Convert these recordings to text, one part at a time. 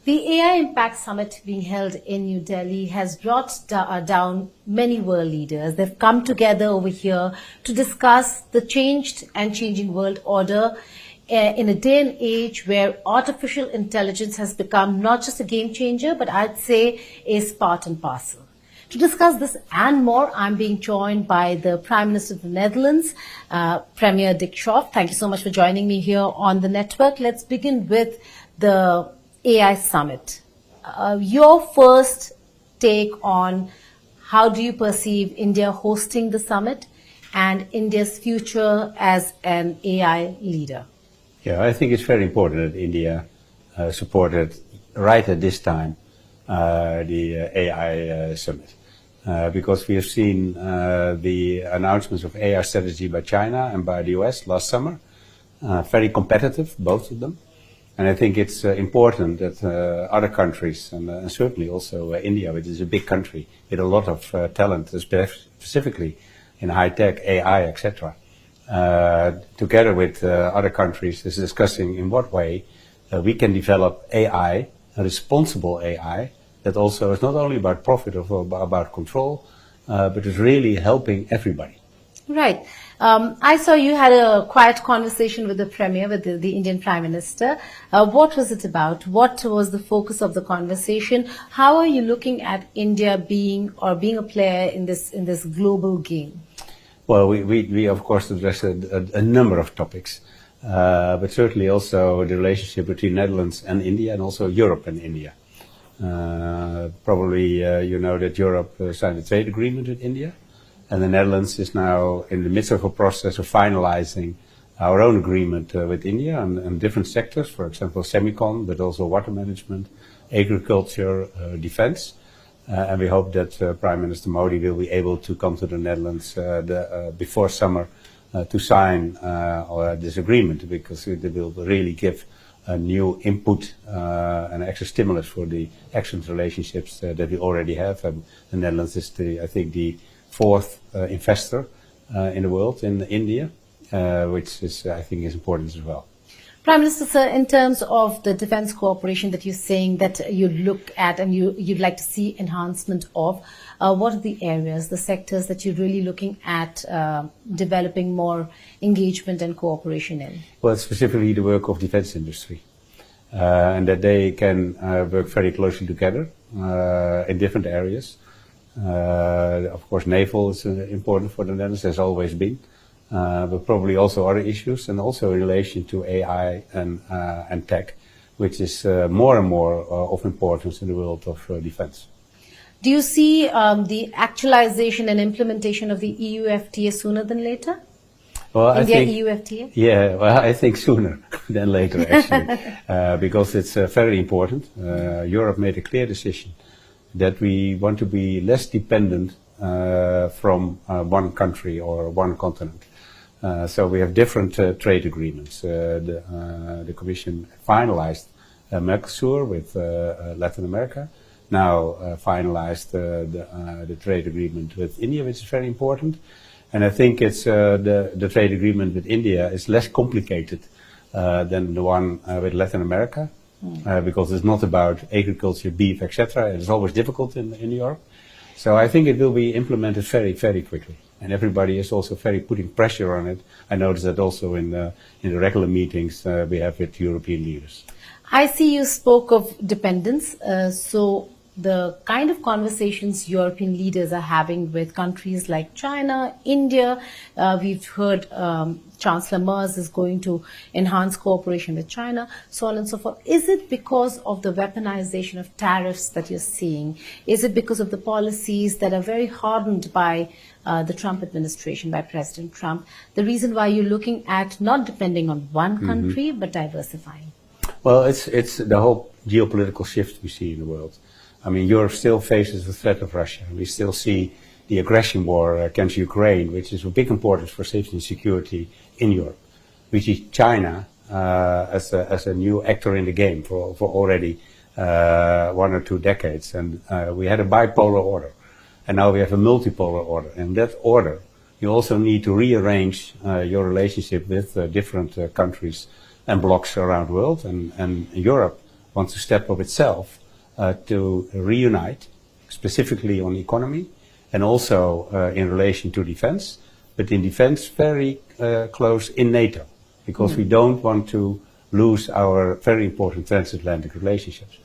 The AI Impact Summit being held in New Delhi has brought down many world leaders. They've come together over here to discuss the changed and changing world order in a day and age where artificial intelligence has become not just a game changer, but I'd say is part and parcel. To discuss this and more, I'm being joined by the Prime Minister of the Netherlands, Premier Dick Schoof. Thank you so much for joining me here on the network. Let's begin with the AI Summit. Your first take on how do you perceive India hosting the summit and India's future as an AI leader? Yeah, I think it's very important that India supported right at this time the AI summit. Because we have seen the announcements of AI strategy by China and by the US last summer. Very competitive, both of them. And I think it's important that other countries, and certainly also India, which is a big country with a lot of talent, specifically in high-tech, AI, etc., together with other countries, is discussing in what way we can develop AI, a responsible AI, that also is not only about profit or about control, but is really helping everybody. Right. I saw you had a quiet conversation with the Premier, with the Indian Prime Minister. What was it about? What was the focus of the conversation? How are you looking at India being a player in this global game? Well, we of course addressed a number of topics, but certainly also the relationship between Netherlands and India, and also Europe and India. Probably you know that Europe signed a trade agreement with India, and the Netherlands is now in the midst of a process of finalizing our own agreement with India on different sectors, for example, semicon, but also water management, agriculture, defense. And we hope that Prime Minister Modi will be able to come to the Netherlands before summer to sign this agreement, because it will really give a new input and extra stimulus for the excellent relationships that we already have. And the Netherlands is, I think, the fourth investor in the world in India, which is, I think, is important as well. Prime Minister, sir, in terms of the defense cooperation that you're saying that you look at and you'd like to see enhancement of, what are the areas, the sectors that you're really looking at developing more engagement and cooperation in? Well, specifically the work of defense industry, and that they can work very closely together in different areas. Of course, naval is important for the Netherlands, has always been. But probably also other issues, and also in relation to AI and tech, which is more and more of importance in the world of defense. Do you see the actualization and implementation of the EU FTA sooner than later? Well, India I think, EU FTA? Yeah, well, I think sooner than later, actually, because it's very important. Europe made a clear decision that we want to be less dependent from one country or one continent. So we have different trade agreements. The Commission finalized Mercosur with Latin America. Now finalized the trade agreement with India, which is very important. And I think it's the trade agreement with India is less complicated than the one with Latin America, because it's not about agriculture, beef, etc. It's always difficult in Europe. So I think it will be implemented very, very quickly. And everybody is also very putting pressure on it. I noticed that also in the regular meetings we have with European leaders. I see you spoke of dependence. So the kind of conversations European leaders are having with countries like China, India, we've heard Chancellor Merz is going to enhance cooperation with China, so on and so forth. Is it because of the weaponization of tariffs that you're seeing? Is it because of the policies that are very hardened by the Trump administration, by President Trump? The reason why you're looking at not depending on one country, but diversifying? Well, it's the whole geopolitical shift we see in the world. I mean, Europe still faces the threat of Russia. We still see the aggression war against Ukraine, which is of big importance for safety and security in Europe. We see China as a new actor in the game for already 1 or 2 decades. And we had a bipolar order, and now we have a multipolar order. In that order, you also need to rearrange your relationship with different countries and blocs around the world. And Europe wants to step up itself to reunite, specifically on economy, and also in relation to defense, but in defense very close in NATO, because we don't want to lose our very important transatlantic relationships.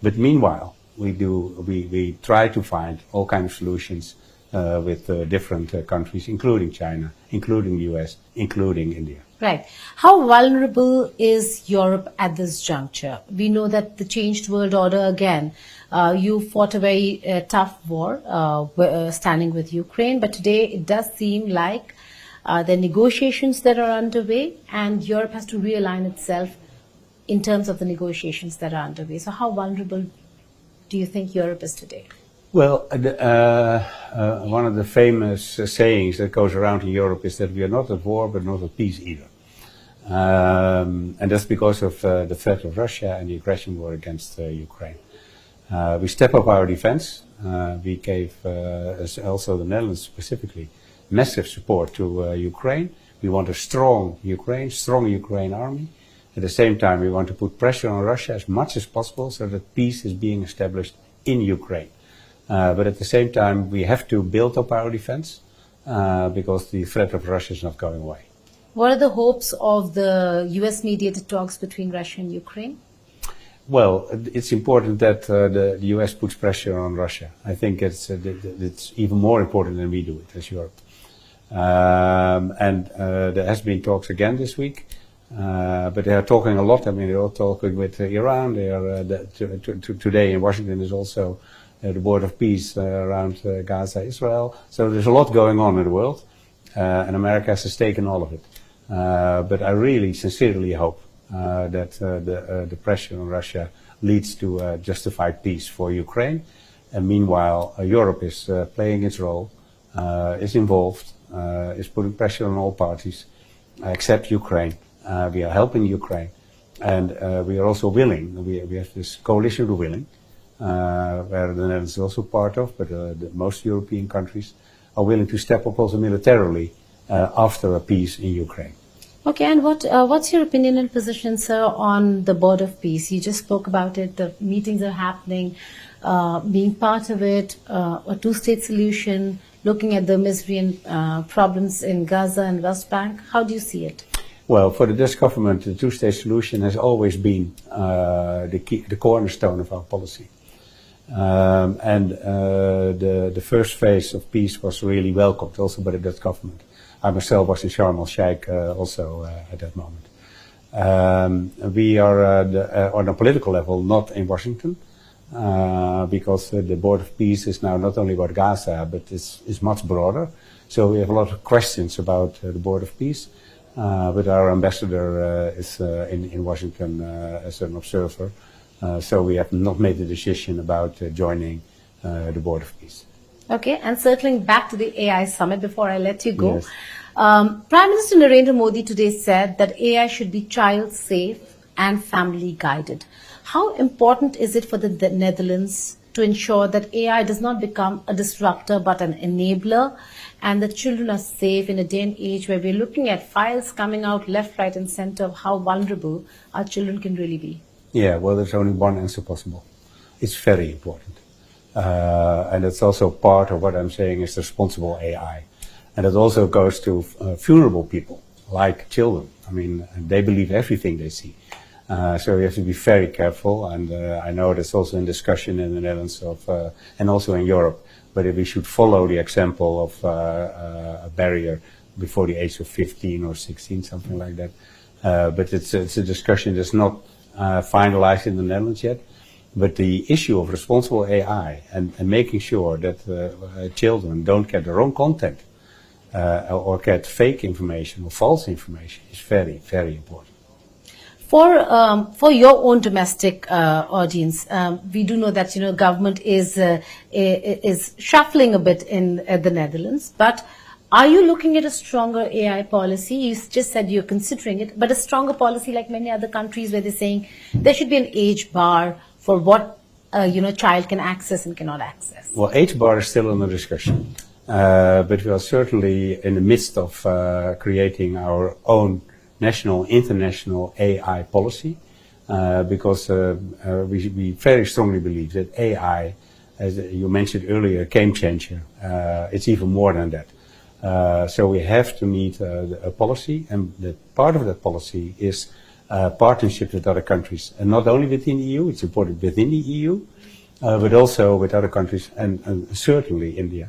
But meanwhile, we try to find all kinds of solutions with different countries, including China, including the US, including India. Right. How vulnerable is Europe at this juncture? We know that the changed world order again, you fought a very tough war standing with Ukraine, but today it does seem like the negotiations that are underway and Europe has to realign itself in terms of the negotiations that are underway. So how vulnerable do you think Europe is today? Well, one of the famous sayings that goes around in Europe is that we are not at war, but not at peace either. And that's because of the threat of Russia and the aggression war against Ukraine. We step up our defense. We gave also the Netherlands specifically massive support to Ukraine. We want a strong Ukraine army. At the same time, we want to put pressure on Russia as much as possible so that peace is being established in Ukraine. But at the same time, we have to build up our defense because the threat of Russia is not going away. What are the hopes of the US-mediated talks between Russia and Ukraine? Well, it's important that the US puts pressure on Russia. I think it's even more important than we do it as Europe. And there has been talks again this week, but they are talking a lot. I mean, they're all talking with Iran. They are today in Washington is also the Board of Peace around Gaza, Israel. So there's a lot going on in the world, and America has a stake in all of it. But I really sincerely hope that the pressure on Russia leads to justified peace for Ukraine. And meanwhile, Europe is playing its role, is involved, is putting pressure on all parties, except Ukraine. We are helping Ukraine. And we are also willing, we have this coalition of willing, where the Netherlands is also part of, but most European countries are willing to step up also militarily after a peace in Ukraine. Okay, and what's your opinion and position, sir, on the Board of Peace? You just spoke about it, the meetings are happening, being part of it, a two-state solution, looking at the misery and problems in Gaza and West Bank. How do you see it? Well, for the Dutch government, the two-state solution has always been the cornerstone of our policy. The first phase of peace was really welcomed also by the Dutch government. I myself was in Sharm el-Sheikh also at that moment. We are on a political level not in Washington because the Board of Peace is now not only about Gaza but is much broader. So we have a lot of questions about the Board of Peace. But our ambassador is in Washington as an observer. So we have not made the decision about joining the Board of Peace. Okay, and circling back to the AI summit before I let you go. Yes. Prime Minister Narendra Modi today said that AI should be child safe and family guided. How important is it for the Netherlands to ensure that AI does not become a disruptor but an enabler and that children are safe in a day and age where we're looking at files coming out left, right and center of how vulnerable our children can really be? Yeah, well, there's only one answer possible. It's very important. And it's also part of what I'm saying is responsible AI. And it also goes to vulnerable people, like children. I mean, they believe everything they see. So we have to be very careful. And I know that's also in discussion in the Netherlands and also in Europe. But if we should follow the example of a barrier before the age of 15 or 16, something like that. But it's a discussion that's not finalized in the Netherlands yet. But the issue of responsible AI and making sure that children don't get the wrong content or get fake information or false information is very, very important. For your own domestic audience, we do know that government is shuffling a bit in the Netherlands. But are you looking at a stronger AI policy? You just said you're considering it, but a stronger policy like many other countries where they're saying there should be an age bar for what child can access and cannot access. Well, age bar is still under discussion, but we are certainly in the midst of creating our own national, international AI policy. because we very strongly believe that AI, as you mentioned earlier, a game changer. It's even more than that. So we have to need a policy, and the part of that policy is partnership with other countries, and not only within the EU. It's important within the EU, but also with other countries, and certainly India.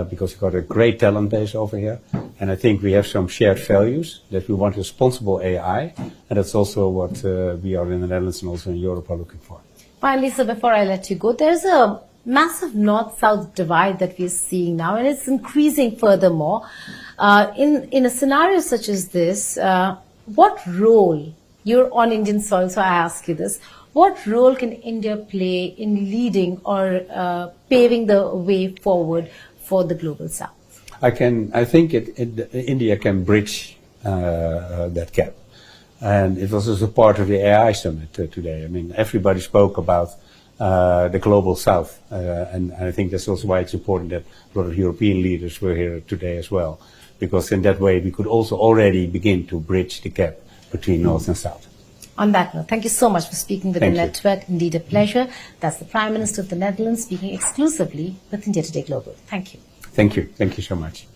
Because we've got a great talent base over here. And I think we have some shared values that we want responsible AI. And that's also what we are in the Netherlands and also in Europe are looking for. Finally, so before I let you go, there's a massive north-south divide that we're seeing now, and it's increasing furthermore. In a scenario such as this, what role, you're on Indian soil, so I ask you this, what role can India play in leading or paving the way forward for the global south? I think India can bridge that gap. And it was also part of the AI summit today. I mean, everybody spoke about the global south. And I think that's also why it's important that a lot of European leaders were here today as well. Because in that way we could also already begin to bridge the gap between north and south. On that note, thank you so much for speaking with the network. Indeed a pleasure. That's the Prime Minister of the Netherlands speaking exclusively with India Today Global. Thank you. Thank you. Thank you so much.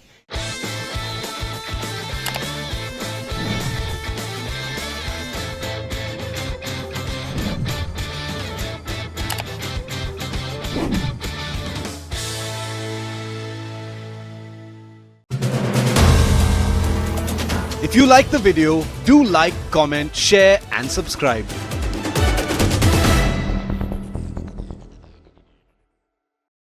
If you like the video, do like, comment, share and subscribe.